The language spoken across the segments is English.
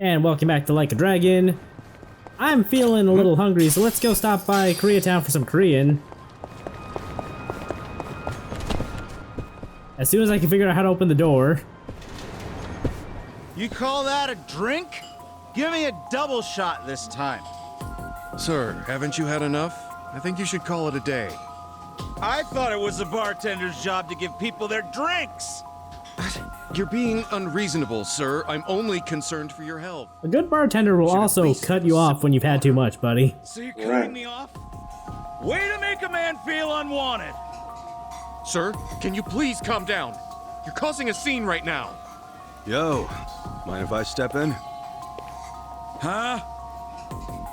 And welcome back to Like a Dragon. I'm feeling a little hungry, so let's go stop by Koreatown for some Korean. As soon as I can figure out how to open the door. You call that a drink? Give me a double shot this time. Sir, haven't you had enough? I think you should call it a day. I thought it was the bartender's job to give people their drinks. You're being unreasonable, sir. I'm only concerned for your health. A good bartender will also cut you off when you've had too much, buddy. So you're cutting me off? Way to make a man feel unwanted. Sir, can you please calm down? You're causing a scene right now. Yo, mind if I step in? Huh?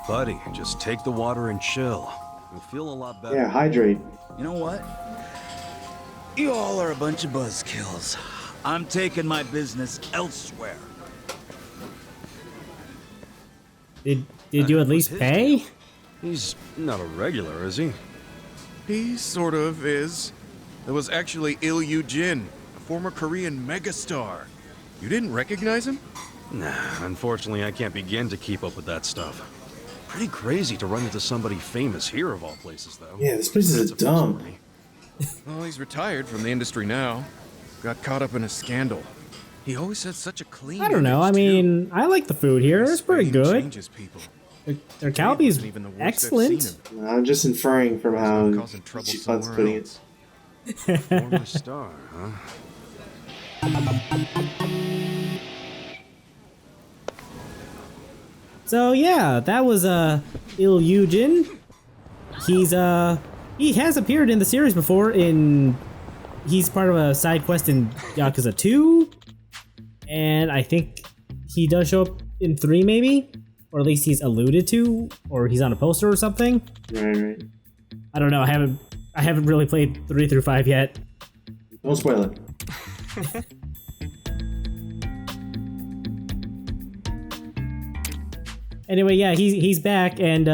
Buddy, just take the water and chill. You'll feel a lot better. Yeah, hydrate. You know what? You all are a bunch of buzzkills. I'm taking my business elsewhere. Did you at least pay? He's not a regular, is he? He sort of is. It was actually Il Yu Jin, a former Korean megastar. You didn't recognize him? Nah, unfortunately I can't begin to keep up with that stuff. Pretty crazy to run into somebody famous here of all places, though. Yeah, this place is dumb. Well, he's retired from the industry now. Got caught up in a scandal. He always had such a clean I don't know. I image, mean, I like the food here. too. It's pretty Fame good. changes people. Their Calbee's Wasn't even the worst I've excellent. seen him. I'm just inferring from how Causing trouble she thought somewhere putting else. it. Former star, huh? So yeah, that was Il Yu Jin. He has appeared in the series before. He's part of a side quest in Yakuza 2, and I think he does show up in 3 maybe, or at least he's alluded to, or he's on a poster or something. Right. I don't know. I haven't really played 3 through 5 yet. Don't spoil it. Anyway, yeah, he's back, and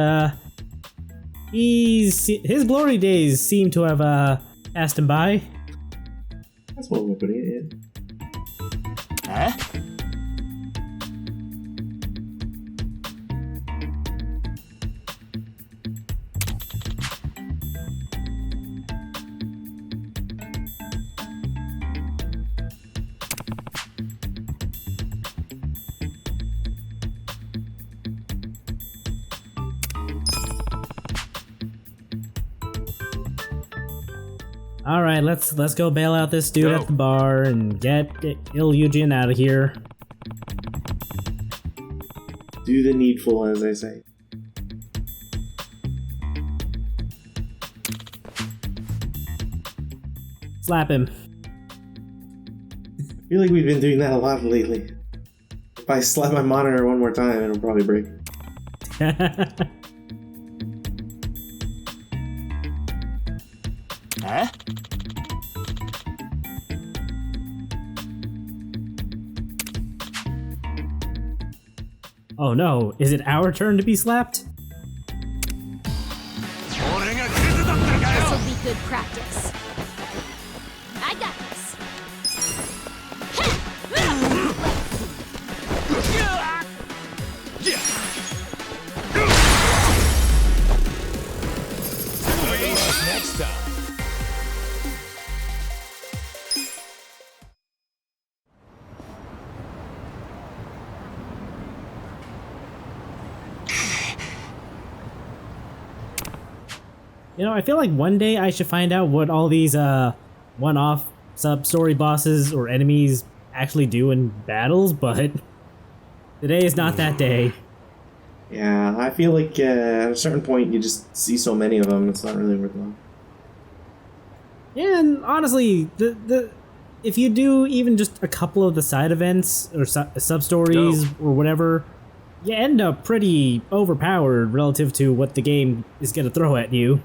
his glory days seem to have passed him by. That's one way of putting it. Huh? All right, let's go bail out this dude at the bar and get Il Yu Jin out of here. Do the needful, as they say. Slap him. I feel like we've been doing that a lot lately. If I slap my monitor one more time, it'll probably break. Huh? Oh no, is it our turn to be slapped? This'll be good practice. I got this. Next time. You know, I feel like one day I should find out what all these one-off sub-story bosses or enemies actually do in battles, but today is not that day. Yeah, I feel like at a certain point you just see so many of them, it's not really worthwhile. Yeah, and honestly, if you do even just a couple of the side events or sub-stories or whatever, you end up pretty overpowered relative to what the game is going to throw at you.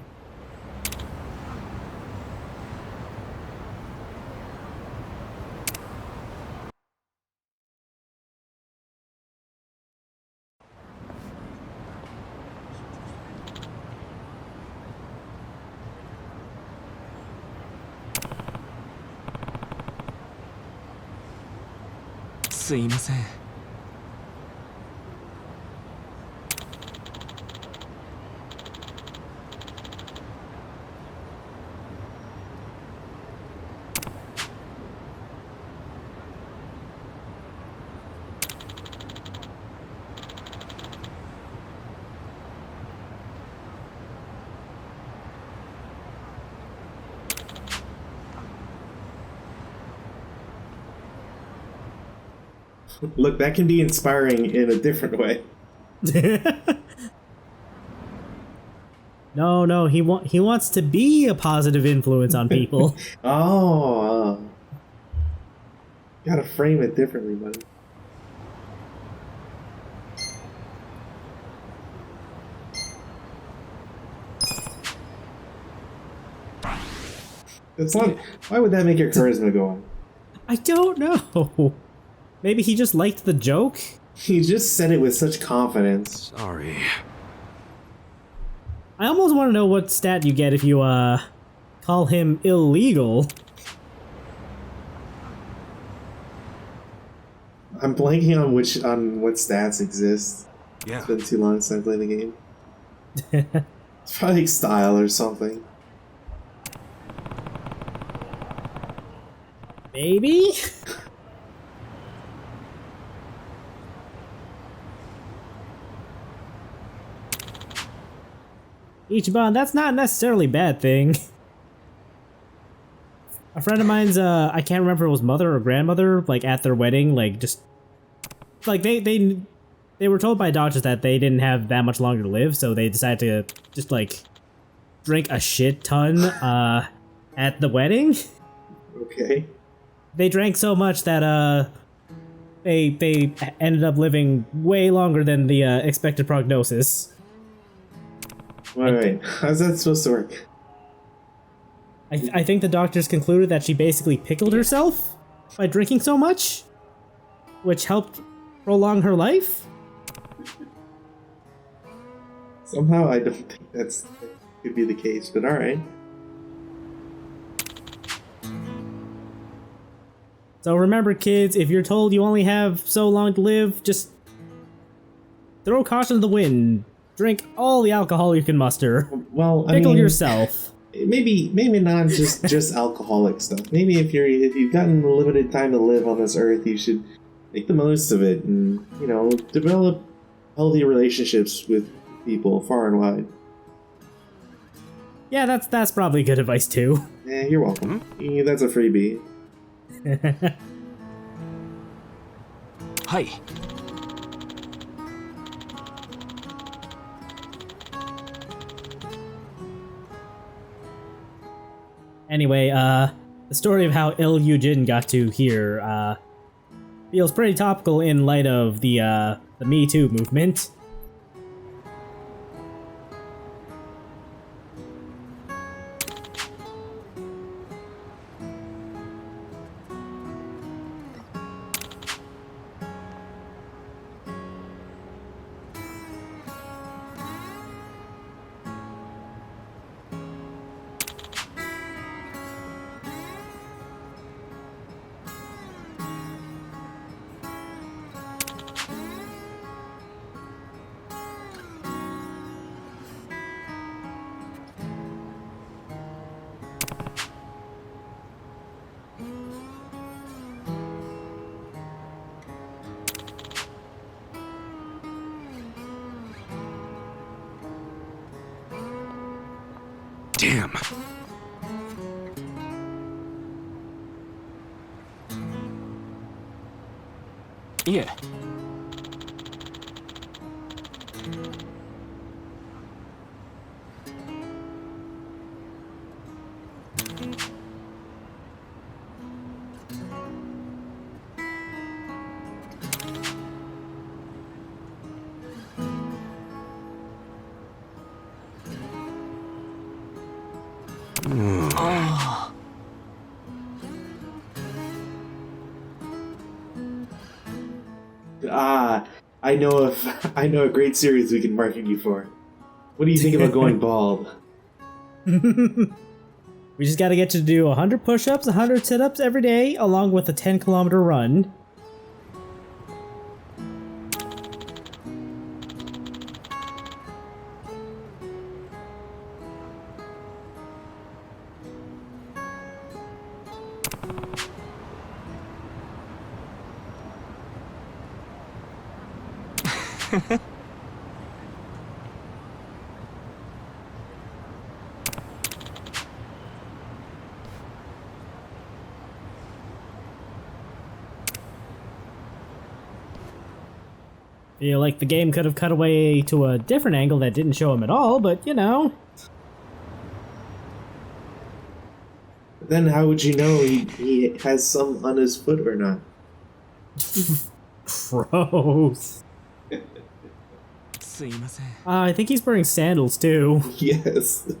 Look, that can be inspiring in a different way. No, he wants to be a positive influence on people. Oh, gotta frame it differently, buddy. It's not. Why would that make your charisma go on? I don't know. Maybe he just liked the joke? He just said it with such confidence. Sorry. I almost want to know what stat you get if you, call him illegal. I'm blanking on what stats exist. Yeah. It's been too long since I played the game. It's probably like style or something. Maybe? Ichiban, that's not necessarily a bad thing. A friend of mine's, I can't remember if it was mother or grandmother, like at their wedding, like just, like they were told by doctors that they didn't have that much longer to live, so they decided to just like drink a shit ton, at the wedding. Okay. They drank so much that, they ended up living way longer than the, expected prognosis. Wait. How's that supposed to work? I think the doctors concluded that she basically pickled herself by drinking so much, which helped prolong her life. Somehow I don't think that could be the case, but alright. So remember, kids, if you're told you only have so long to live, just throw caution to the wind. Drink all the alcohol you can muster. Well, I Pickle mean, yourself. Maybe not just alcoholic stuff. Maybe if you've gotten a limited time to live on this earth, you should make the most of it and, you know, develop healthy relationships with people far and wide. Yeah, that's probably good advice too. Yeah, you're welcome. Yeah, that's a freebie. Hi. Anyway, the story of how Il-Yujin got to here, feels pretty topical in light of the Me Too movement. Damn. Yeah. I know a great series we can market you for. What do you think about going bald? We just gotta get you to do 100 push-ups, 100 sit-ups every day, along with a 10-kilometer run. Feel like the game could have cut away to a different angle that didn't show him at all, but you know. Then how would you know he has some on his foot or not? Gross. I think he's wearing sandals too. Yes.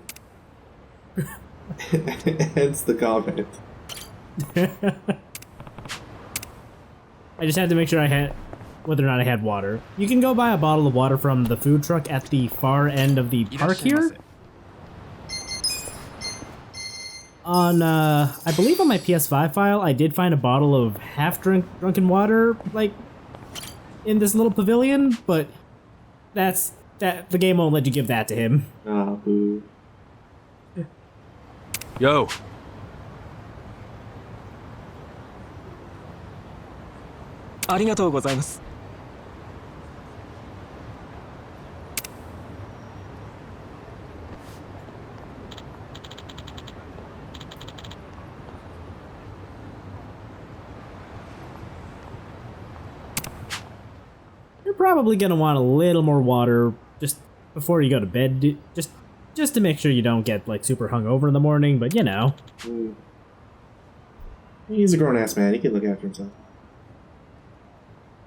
Hence the comment. I just had to make sure I had whether or not I had water. You can go buy a bottle of water from the food truck at the far end of the park here. On, I believe on my PS5 file, I did find a bottle of half-drunken water, like, in this little pavilion, but the game won't let you give that to him. Ah, boo. Yo. You're probably gonna want a little more water just before you go to bed, just to make sure you don't get, like, super hungover in the morning, but you know. He's a grown-ass man. He can look after himself.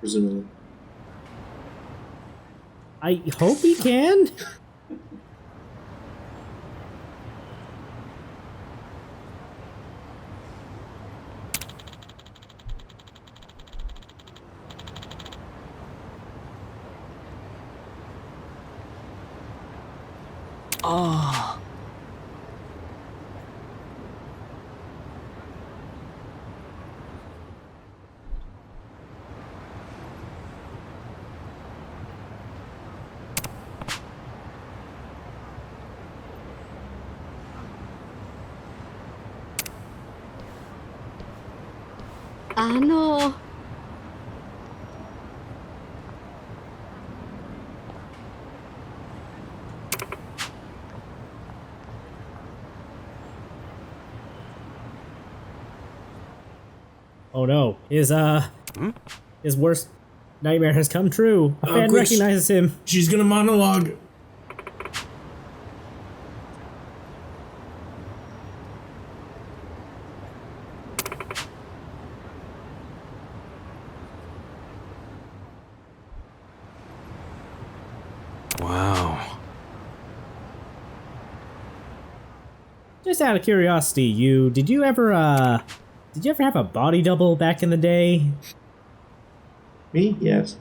Presumably. I hope he can. Oh no, his worst nightmare has come true. A fan Chris, recognizes him. she's gonna monologue. Wow. Just out of curiosity, did you ever have a body double back in the day? Me? Yes.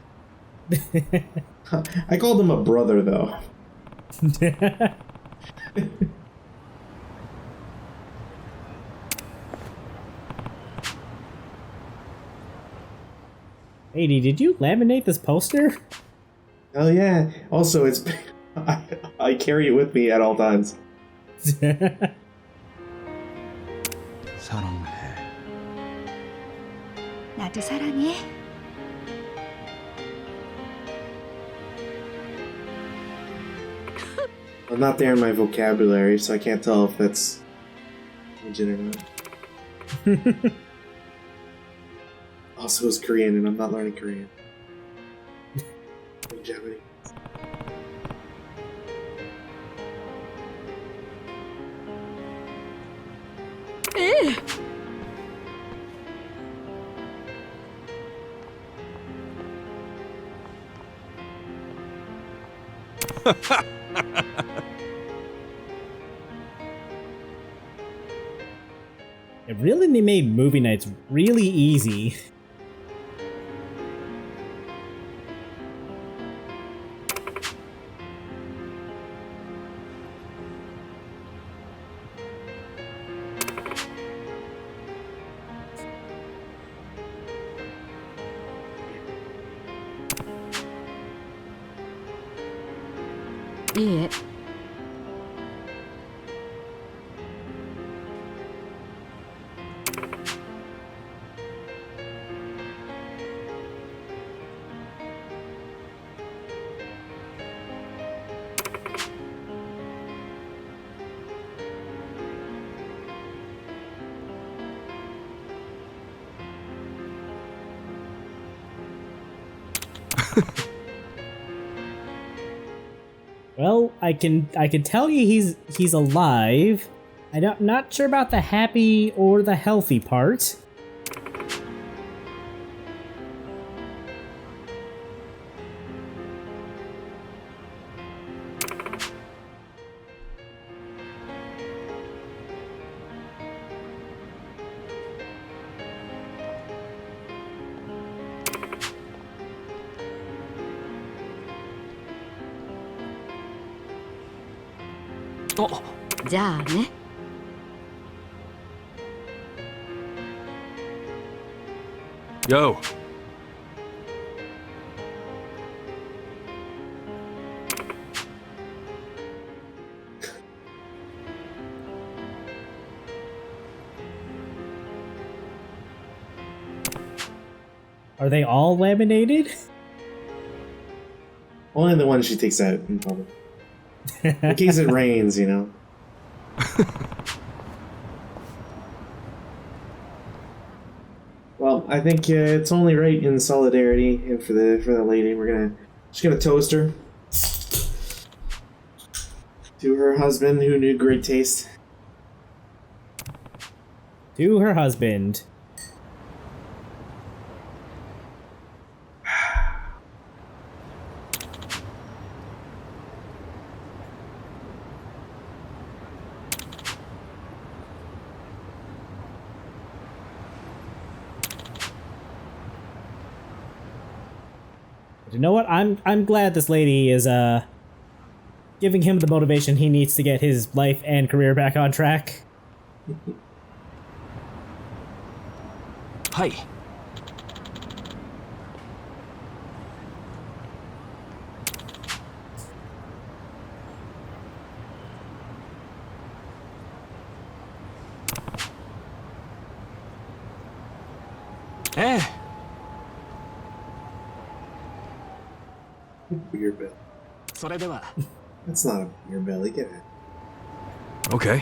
I called him a brother, though. Lady, did you laminate this poster? Hell yeah. Also, it's I carry it with me at all times. 사랑해. 나도 사랑해. I'm not there in my vocabulary, so I can't tell if that's legit or not. Also, it's Korean, and I'm not learning Korean. I'm Japanese. It really made movie nights really easy. 예. Well, I can tell you he's alive. I'm not sure about the happy or the healthy part. Oh, じゃあね。Yo. Are they all laminated? Only the one she takes out in public. In case it rains, you know. Well, I think it's only right in solidarity, and for the lady, we're just gonna toast her to her husband, who knew great taste. To her husband. You know what? I'm glad this lady is giving him the motivation he needs to get his life and career back on track. Hi. Eh. Beer belly. それでは That's not a beer belly. Get it. Okay.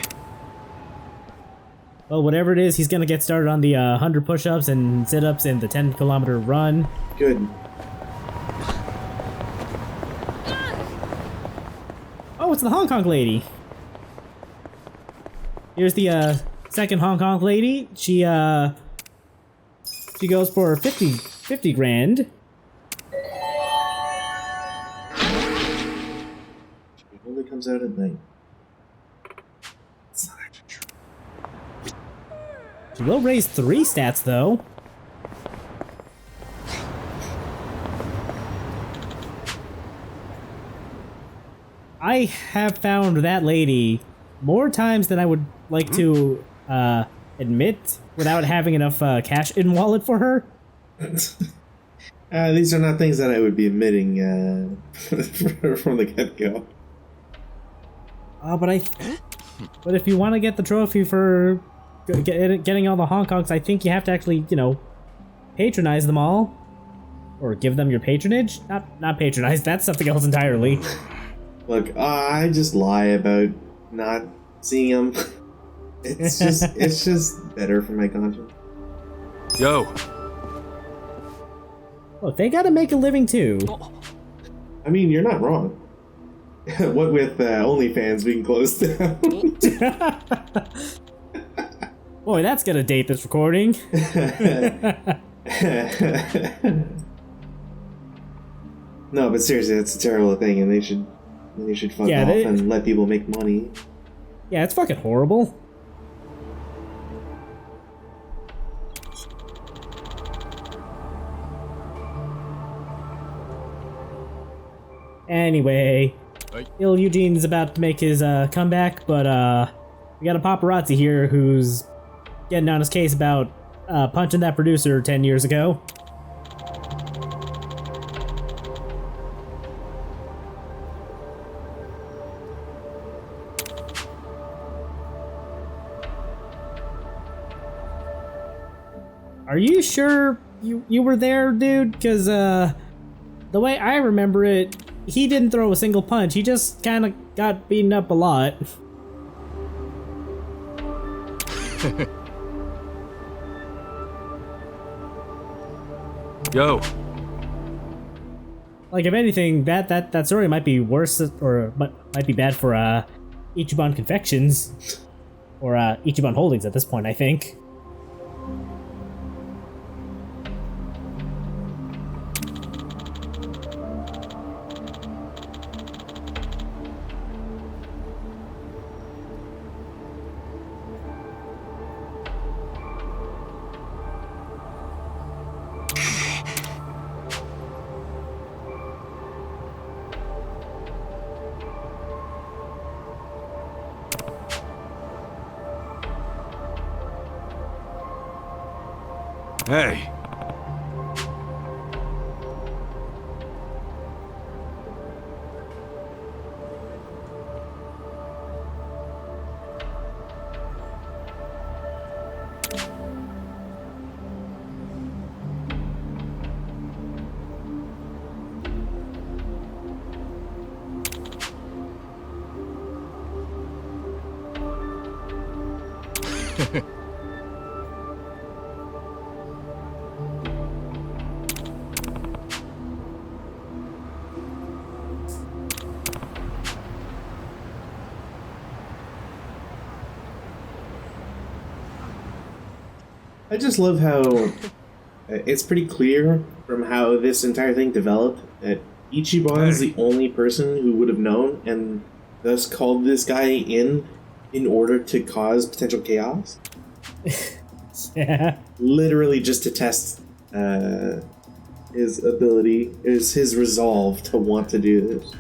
Well, whatever it is, he's gonna get started on the 100 push-ups and sit-ups and the 10-kilometer run. Good. Oh, it's the Hong Kong lady. Here's the second Hong Kong lady. She goes for 50 grand. It only comes out at night. It's not actually true. She will raise 3 stats though. I have found that lady more times than I would like to admit without having enough cash in wallet for her. These are not things that I would be admitting from the get-go. But if you want to get the trophy for getting all the Hong Kongs, I think you have to actually, patronize them all, or give them your patronage. Not patronize. That's something else entirely. Look, I just lie about not seeing them. It's just better for my conscience. Yo. Look, they gotta make a living too. I mean, you're not wrong. What with OnlyFans being closed down? Boy, that's gonna date this recording. No, but seriously, that's a terrible thing, and they should fuck off and let people make money. Yeah, it's fucking horrible. Anyway, Il Eugene's about to make his comeback, but we got a paparazzi here who's getting on his case about punching that producer 10 years ago. Are you sure you were there, dude? Because the way I remember it, he didn't throw a single punch. He just kind of got beaten up a lot. Yo. Like, if anything, that story might be worse, or might be bad for Ichiban Confections, or Ichiban Holdings at this point, I think. Hey. I just love how it's pretty clear from how this entire thing developed that Ichiban is the only person who would have known and thus called this guy in order to cause potential chaos. Yeah. Literally just to test his ability, his resolve to want to do this.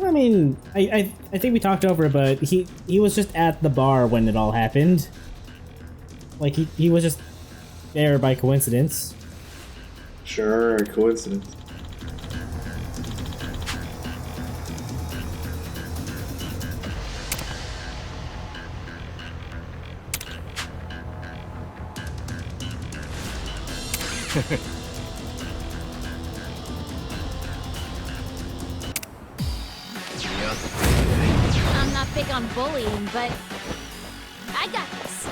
I mean, I think we talked over it, but he was just at the bar when it all happened. Like, he was just there by coincidence. Sure, coincidence. I'm not big on bullying, but I got this.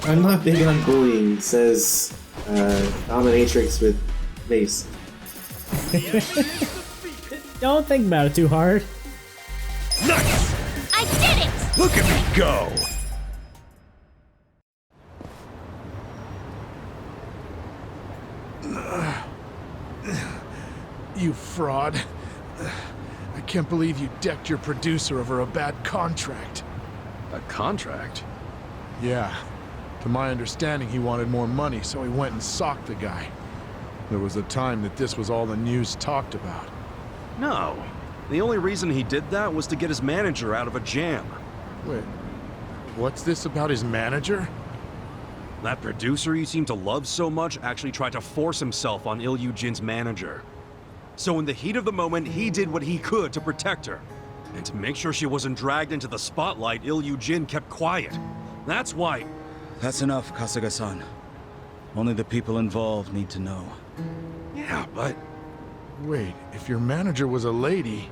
I'm not big on bullying, says dominatrix with mace. Don't think about it too hard. Nice! I did it! Look at me go! You fraud. I can't believe you decked your producer over a bad contract. A contract? Yeah. To my understanding, he wanted more money, so he went and socked the guy. There was a time that this was all the news talked about. No. The only reason he did that was to get his manager out of a jam. Wait, what's this about his manager? That producer you seem to love so much actually tried to force himself on Ilyujin's manager. So in the heat of the moment, he did what he could to protect her. And to make sure she wasn't dragged into the spotlight, Ilyujin kept quiet. That's why... That's enough, Kasuga-san. Only the people involved need to know. Yeah, but... Wait, if your manager was a lady...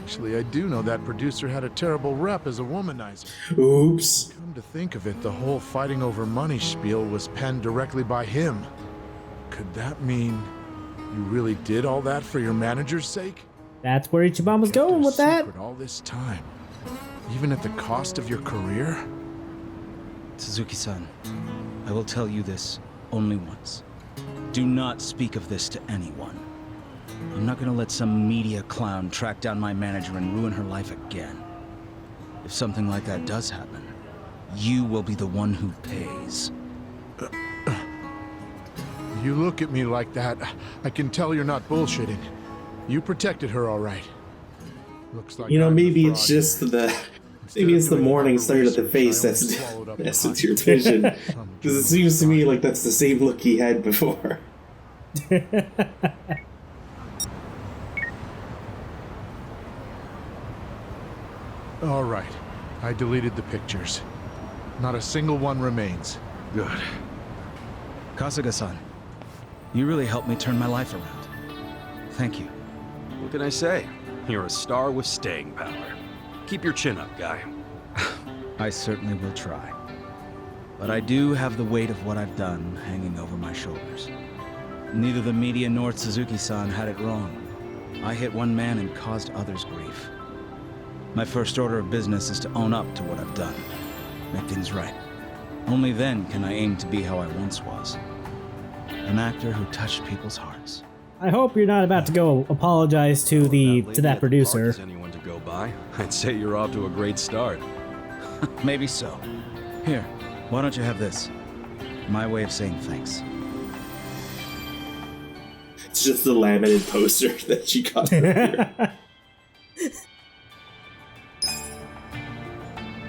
Actually, I do know that producer had a terrible rep as a womanizer. Oops. Come to think of it, the whole fighting over money spiel was penned directly by him. Could that mean you really did all that for your manager's sake? That's where Ichiban was Kept going her with that. secret all this time, even at the cost of your career? Suzuki-san, I will tell you this only once. Do not speak of this to anyone. I'm not gonna let some media clown track down my manager and ruin her life again. If something like that does happen, you will be the one who pays. You look at me like that, I can tell you're not bullshitting. You protected her all right. Looks like You know, I'm the maybe it's fraud. just maybe it's the morning start at the face that's that's your vision. Because it seems to me like that's the same look he had before. All right. I deleted the pictures. Not a single one remains. Good. Kasuga-san, you really helped me turn my life around. Thank you. What can I say? You're a star with staying power. Keep your chin up, guy. I certainly will try. But I do have the weight of what I've done hanging over my shoulders. Neither the media nor Suzuki-san had it wrong. I hit one man and caused others grief. My first order of business is to own up to what I've done. Make things right. Only then can I aim to be how I once was. An actor who touched people's hearts. I hope you're not about to go apologize to that producer. Is anyone to go by? I'd say you're off to a great start. Maybe so. Here, why don't you have this? My way of saying thanks. It's just the laminated poster that she got earlier.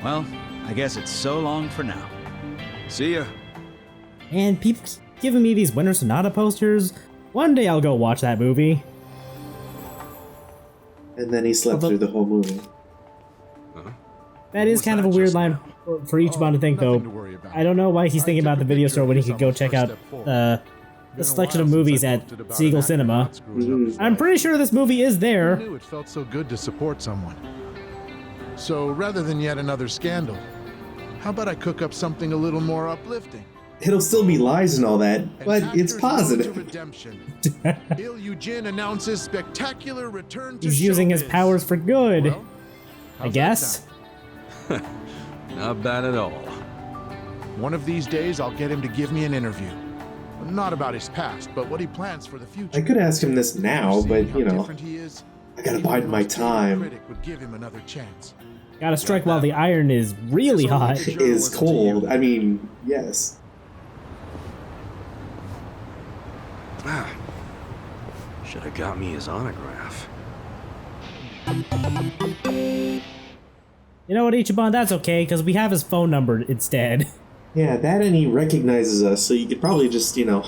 Well, I guess it's so long for now. See ya. And people keep giving me these Winter Sonata posters. One day I'll go watch that movie. And then he slept through the whole movie. That is kind of a weird line for Ichiban to think, though. I don't know why he's thinking about the video store when he could go check out the selection of movies at Seagull Cinema. I'm pretty sure this movie is there. It felt so good to support someone. So rather than yet another scandal, how about I cook up something a little more uplifting? It'll still be lies and all that, but it's positive. Il Jin announces spectacular return to He's using his showbiz. powers for good, Well, I how's guess. that Not bad at all. sound? One of these days, I'll get him to give me an interview. Not about his past, but what he plans for the future. I could ask him this now, See but how you know, different he is? I gotta Even bide the my most hated time. critic would give him another chance. Gotta strike while the iron is really hot. It is cold. I mean, yes. Should have got me his autograph. You know what, Ichiban? That's okay, because we have his phone number instead. Yeah, that and he recognizes us, so you could probably just, you know,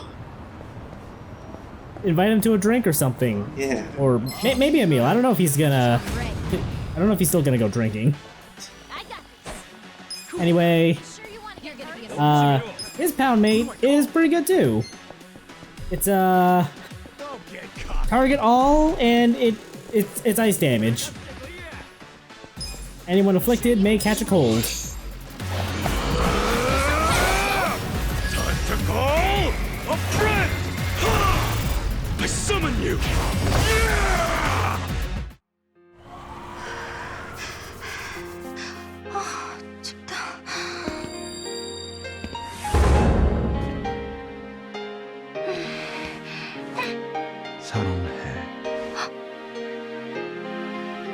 Invite him to a drink or something. yeah. Or maybe a meal. I don't know if he's gonna... Right. I don't know if he's still gonna go drinking. I got this. Anyway, Sure you want you're gonna be a his pound mate is pretty good too. It's target all, and it's ice damage. Anyone afflicted may catch a cold. Time to call a friend! I summon you! 사랑해.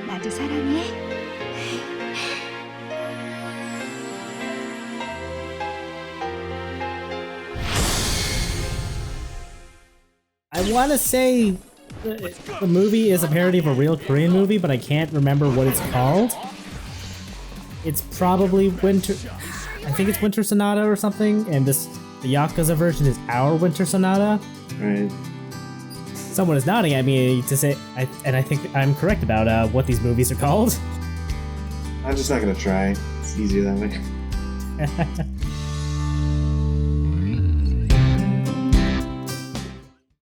나도 사랑해. I want to say the movie is a parody of a real Korean movie, but I can't remember what it's called. It's probably Winter... I think it's Winter Sonata or something, and the Yakuza version is Our Winter Sonata. Right. Someone is nodding at me to say, and I think I'm correct about what these movies are called. I'm just not gonna try. It's easier that way.